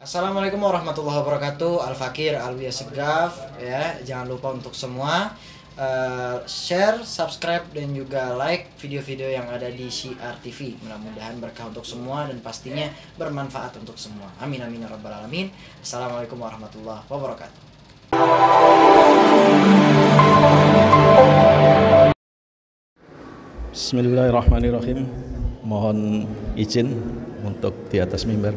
Assalamualaikum warahmatullahi wabarakatuh. Al-Fakir Alwi Segaf ya. Jangan lupa untuk semua share, subscribe dan juga like video-video yang ada di Syiar TV. Mudah-mudahan berkah untuk semua dan pastinya bermanfaat untuk semua. Amin amin ya rabbal alamin. Assalamualaikum warahmatullahi wabarakatuh. Bismillahirrahmanirrahim. Mohon izin untuk di atas mimbar.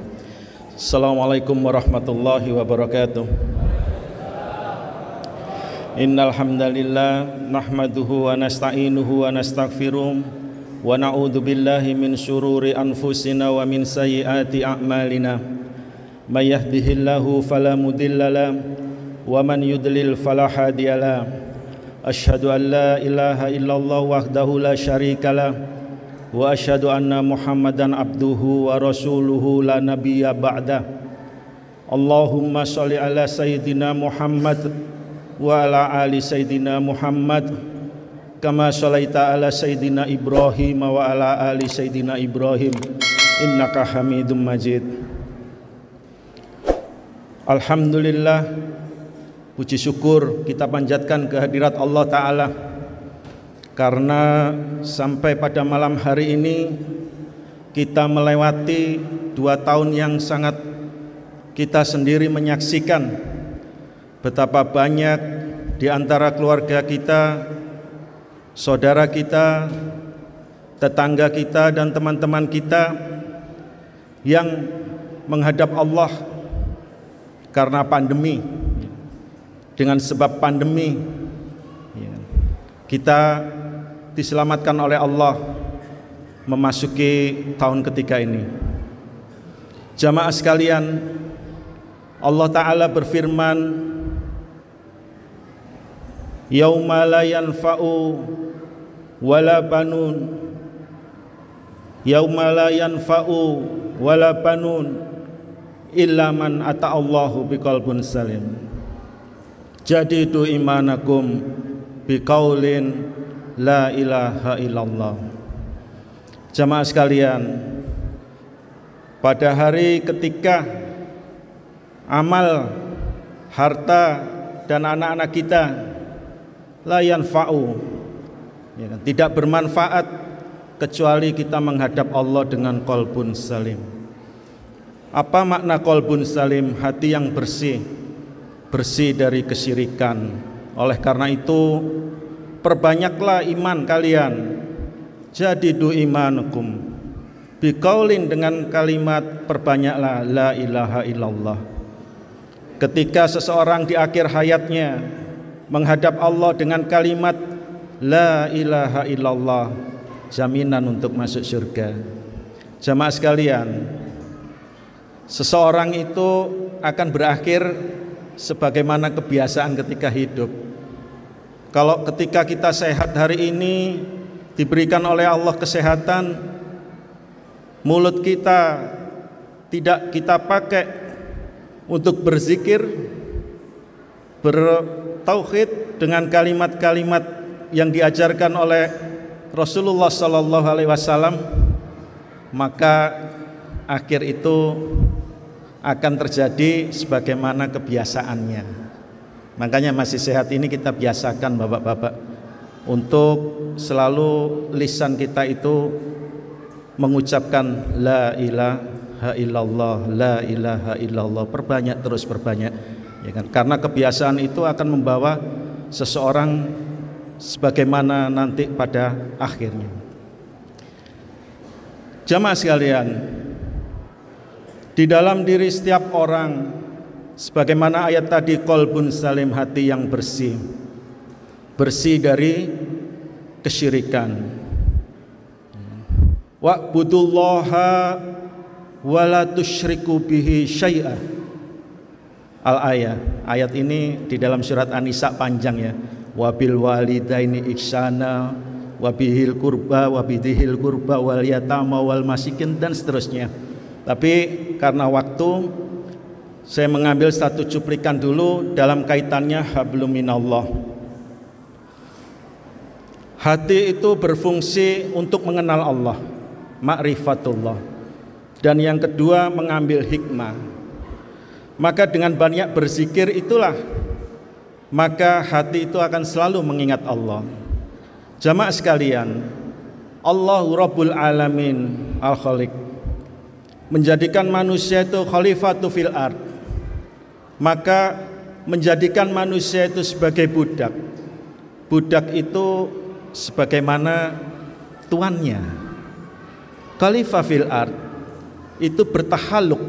Assalamualaikum warahmatullahi wabarakatuh. Innal hamdalillah nahmaduhu wa nasta'inuhu wa nastaghfiruh wa na'udzu billahi min syururi anfusina wa min sayyiati a'malina. May yahdihillahu fala mudhillalah wa man yudlil fala hadiyalah. Asyhadu an la ilaha illallah wahdahu la syarikalah wa asyhadu anna Muhammadan abduhu wa rasuluhu la nabiyya ba'da. Allahumma sholli ala sayyidina Muhammad wa ala ali sayyidina Muhammad kama sholaita ala sayyidina Ibrahim wa ala ali sayyidina Ibrahim innaka Hamidum Majid. Alhamdulillah, puji syukur kita panjatkan kehadirat Allah Ta'ala karena sampai pada malam hari ini kita melewati 2 tahun yang sangat kita sendiri menyaksikan betapa banyak di antara keluarga kita, saudara kita, tetangga kita dan teman-teman kita yang menghadap Allah karena pandemi. Dengan sebab pandemi kita diselamatkan oleh Allah memasuki tahun ketiga ini. Jamaah sekalian, Allah Ta'ala berfirman, yauma la yanfa'u wala banun, yauma la yanfa'u wala banun illa man ata'allahu biqalbin salim. Jadidu imanakum biqaulin la ilaha illallah. Jamaah sekalian, pada hari ketika amal, harta dan anak-anak kita la yanfa'u, tidak bermanfaat kecuali kita menghadap Allah dengan qalbun salim. Apa makna qalbun salim? Hati yang bersih, bersih dari kesyirikan. Oleh karena itu perbanyaklah iman kalian. Jadidu imanukum biqaulin, dengan kalimat perbanyaklah la ilaha illallah. Ketika seseorang di akhir hayatnya menghadap Allah dengan kalimat la ilaha illallah, jaminan untuk masuk surga. Jamaah sekalian, seseorang itu akan berakhir sebagaimana kebiasaan ketika hidup. Kalau ketika kita sehat hari ini, diberikan oleh Allah kesehatan, mulut kita tidak kita pakai untuk berzikir, bertauhid dengan kalimat-kalimat yang diajarkan oleh Rasulullah Sallallahu Alaihi Wasallam, maka akhir itu akan terjadi sebagaimana kebiasaannya. Makanya masih sehat ini kita biasakan bapak-bapak untuk selalu lisan kita itu mengucapkan la ilaha illallah, la ilaha illallah. Perbanyak, terus perbanyak, ya kan? Karena kebiasaan itu akan membawa seseorang sebagaimana nanti pada akhirnya. Jamaah sekalian, di dalam diri setiap orang, sebagaimana ayat tadi, qalbun salim, hati yang bersih, bersih dari kesyirikan. Wa'budullaha wa la tusyriku bihi syai'a. Ayat ini di dalam surat An-Nisa panjang ya. Wabil walidaini ihsana wabihil kurba wabidhil kurba wal yatama wal masikin dan seterusnya. Tapi karena waktu, saya mengambil satu cuplikan dulu dalam kaitannya hablum minallah. Hati itu berfungsi untuk mengenal Allah, ma'rifatullah. Dan yang kedua, mengambil hikmah. Maka dengan banyak berzikir itulah maka hati itu akan selalu mengingat Allah. Jamaah sekalian, Allahu Rabbul Alamin Al-Khaliq menjadikan manusia itu khalifatu fil ard, maka menjadikan manusia itu sebagai budak. Budak itu sebagaimana tuannya. Khalifah fil ard itu bertahaluk,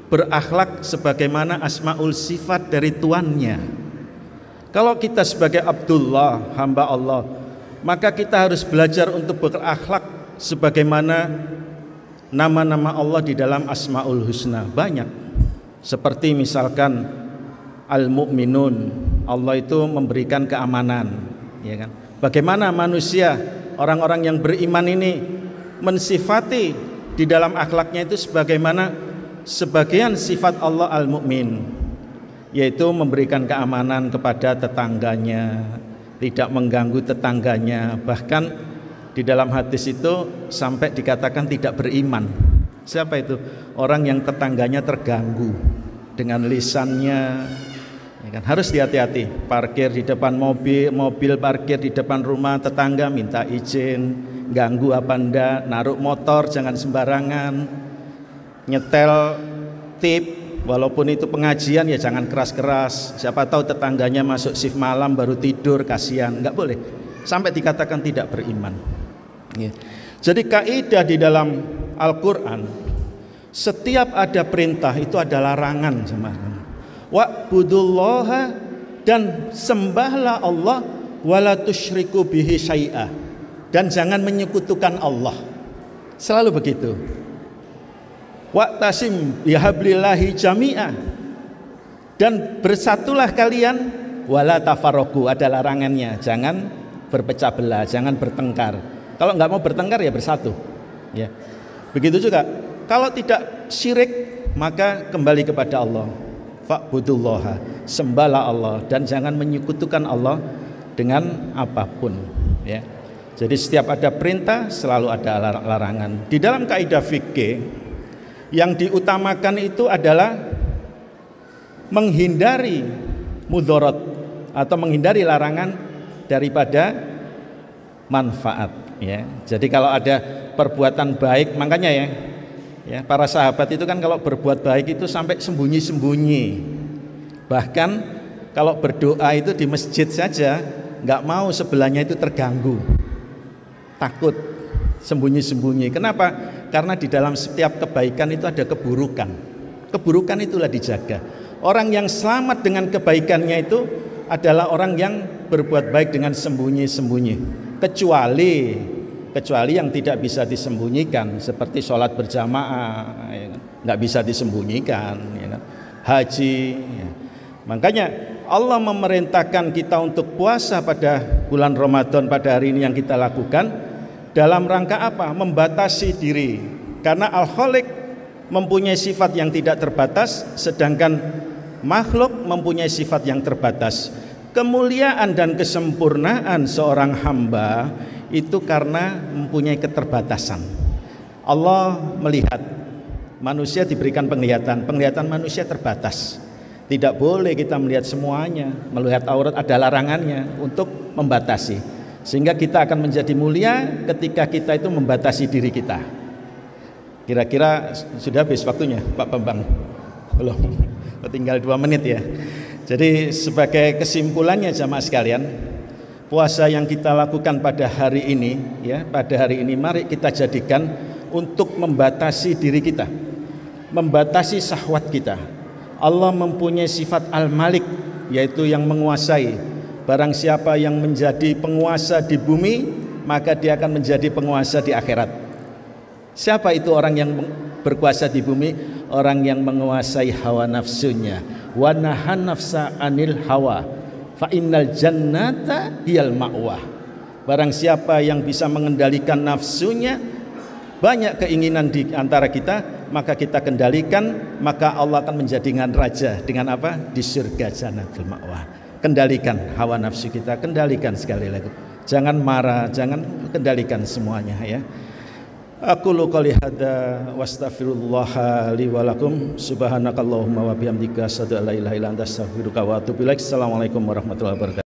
berakhlak sebagaimana asmaul sifat dari tuannya. Kalau kita sebagai Abdullah, hamba Allah, maka kita harus belajar untuk berakhlak sebagaimana nama-nama Allah di dalam Asmaul Husna. Banyak, seperti misalkan Al-Mu'minun, Allah itu memberikan keamanan, ya kan? Bagaimana manusia, orang-orang yang beriman ini mensifati di dalam akhlaknya itu sebagaimana sebagian sifat Allah Al-Mu'min, yaitu memberikan keamanan kepada tetangganya, tidak mengganggu tetangganya. Bahkan di dalam hadis itu sampai dikatakan tidak beriman. Siapa itu? Orang yang tetangganya terganggu dengan lisannya, ya kan? Harus hati-hati. Parkir di depan mobil parkir di depan rumah tetangga minta izin, ganggu apa enggak, naruh motor jangan sembarangan, nyetel tip walaupun itu pengajian ya jangan keras-keras. Siapa tahu tetangganya masuk shift malam baru tidur, kasihan. Enggak boleh sampai dikatakan tidak beriman. Ya. Jadi kaidah di dalam Al-Quran, setiap ada perintah itu ada larangan, wa'budullaha, dan sembahlah Allah, wala tusyriku bihi syai'a, dan jangan menyekutukan Allah. Selalu begitu. Wa'tasim bihablillahi jami'a, dan bersatulah kalian, wala tafarraqu, ada larangannya, jangan berpecah belah, jangan bertengkar. Kalau nggak mau bertengkar ya bersatu, ya. Begitu juga kalau tidak syirik maka kembali kepada Allah. Fa'budullaha, sembahlah Allah dan jangan menyekutukan Allah dengan apapun, ya. Jadi setiap ada perintah selalu ada larangan. Di dalam kaidah fikih yang diutamakan itu adalah menghindari mudarat atau menghindari larangan daripada manfaat, ya. Jadi kalau ada perbuatan baik, makanya ya para sahabat itu kan kalau berbuat baik itu sampai sembunyi-sembunyi. Bahkan kalau berdoa itu di masjid saja nggak mau sebelahnya itu terganggu, takut, sembunyi-sembunyi. Kenapa? Karena di dalam setiap kebaikan itu ada keburukan. Keburukan itulah dijaga. Orang yang selamat dengan kebaikannya itu adalah orang yang berbuat baik dengan sembunyi-sembunyi. Kecuali yang tidak bisa disembunyikan, seperti sholat berjamaah, ya kan? Nggak bisa disembunyikan, ya kan? Haji, ya. Makanya Allah memerintahkan kita untuk puasa pada bulan Ramadan pada hari ini yang kita lakukan dalam rangka apa? Membatasi diri, karena Al-Khaliq mempunyai sifat yang tidak terbatas, sedangkan makhluk mempunyai sifat yang terbatas. Kemuliaan dan kesempurnaan seorang hamba itu karena mempunyai keterbatasan. Allah melihat manusia diberikan penglihatan manusia terbatas. Tidak boleh kita melihat semuanya, melihat aurat ada larangannya untuk membatasi. Sehingga kita akan menjadi mulia ketika kita itu membatasi diri kita. Kira-kira sudah habis waktunya Pak Bambang? Belum, tinggal 2 menit ya. Jadi sebagai kesimpulannya jamaah sekalian, puasa yang kita lakukan pada hari ini, ya, pada hari ini mari kita jadikan untuk membatasi diri kita, membatasi syahwat kita. Allah mempunyai sifat Al-Malik, yaitu yang menguasai. Barang siapa yang menjadi penguasa di bumi, maka dia akan menjadi penguasa di akhirat. Siapa itu orang yang berkuasa di bumi? Orang yang menguasai hawa nafsunya. Wa nahan nafsa anil hawa fa innal jannata hiyal ma'wah. Barang siapa yang bisa mengendalikan nafsunya, banyak keinginan di antara kita, maka kita kendalikan, maka Allah akan menjadikan raja dengan apa? Di surga jannatul ma'wah. Kendalikan hawa nafsu kita, kendalikan sekali lagi. Jangan marah, jangan, kendalikan semuanya, ya. Aqulu qouli hadza wastaghfirullah li wa lakum subhanakallahumma wa bihamdika asyhadu an la ilaha illa anta astaghfiruka wa atubu ilaik. Assalamualaikum warahmatullahi wabarakatuh.